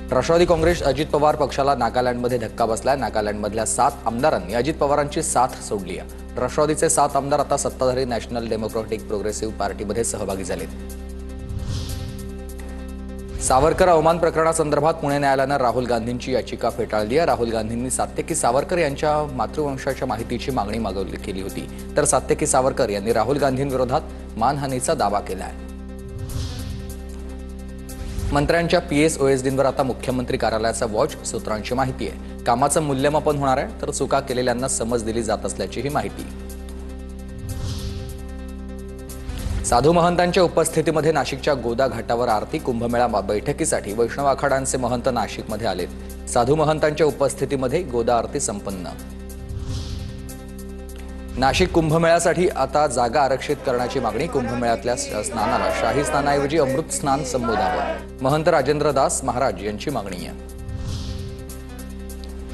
राष्ट्रवादी काँग्रेस अजित पवार पक्षाला नागालँडमध्ये धक्का बसलाय। नागालँडमधल्या 7 आमदारांनी अजित पवारांची साथ सोडली आहे। राष्ट्रवादीचे 7 आमदार आता सत्ताधारी नॅशनल डेमोक्रॅटिक प्रोग्रेसिव्ह पार्टीमध्ये सहभागी झालेत। सावरकर अवमान प्रकरणासंदर्भात पुणे न्यायालयानं राहुल गांधींची याचिका फेटाळली आहे। राहुल गांधींनी सात्यकी सावरकर यांच्या मातृवंशाच्या माहितीची मागणी केली होती, तर सात्यकी सावरकर यांनी राहुल गांधींविरोधात मानहानीचा दावा केला आहे। मंत्र्यांच्या PSOSDंवर आता मुख्यमंत्री कार्यालयाचा वॉच, सूत्रांची माहिती आहे। कामाचं मूल्यमापन होणार आहे, तर चुका केलेल्यांना समज दिली जात असल्याची ही माहिती। साधू महंतांच्या उपस्थितीमध्ये नाशिकच्या गोदा घाटावर आरती कुंभमेळा बैठकीसाठी वैष्णव आखाड्यांचे महंत नाशिकमध्ये आलेत। साधू महंतांच्या उपस्थितीमध्ये गोदा आरती संपन्न। नाशिक कुंभमेळ्यासाठी आता जागा आरक्षित करण्याची मागणी। कुंभमेळ्यातल्या स्नानाला शाही स्नानाऐवजी अमृत स्नान संबोधावं, महंत राजेंद्र दास महाराज यांची मागणी आहे।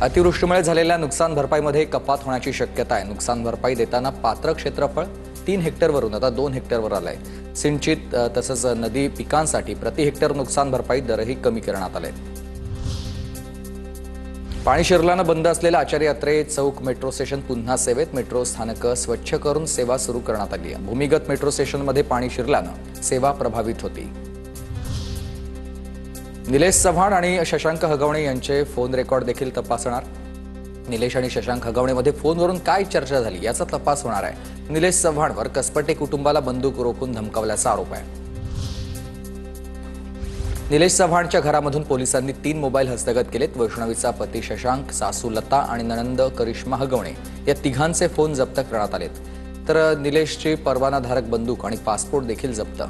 अतिवृष्टीमुळे झालेल्या नुकसान भरपाईमध्ये कपात होण्याची शक्यता आहे। नुकसान भरपाई देताना पात्र क्षेत्रफळ 3 हेक्टरवरून आता 2 हेक्टरवर आलंय। सिंचित तसंच नदी पिकांसाठी प्रति हेक्टर नुकसान भरपाई दरही कमी करण्यात आले। पाणी शिरल्यानं बंद असलेलं आचार्य अत्रे चौक मेट्रो स्टेशन पुन्हा सेवेत। मेट्रो स्थानकं स्वच्छ करून सेवा सुरू करण्यात आली आहे। भूमिगत मेट्रो स्टेशनमध्ये पाणी शिरल्यानं सेवा प्रभावित होती। निलेश चव्हाण आणि शशांक हगवणे यांचे फोन रेकॉर्ड देखील तपासणार। निलेश आणि शशांक हगवणेमध्ये फोनवरून काय चर्चा झाली याचा तपास होणार आहे। निलेश चव्हाणवर कसपटे कुटुंबाला बंदूक रोखून धमकावल्याचा आरोप आहे। निलेश चव्हाणच्या घरामधून पोलिसांनी 3 मोबाईल हस्तगत केलेत। वैष्णवीचा पती शशांक, सासू लता आणि नणंद करिश्मा हगवणे या तिघांचे फोन जप्त करण्यात आलेत, तर निलेशची परवानाधारक बंदूक आणि पासपोर्ट देखील जप्त।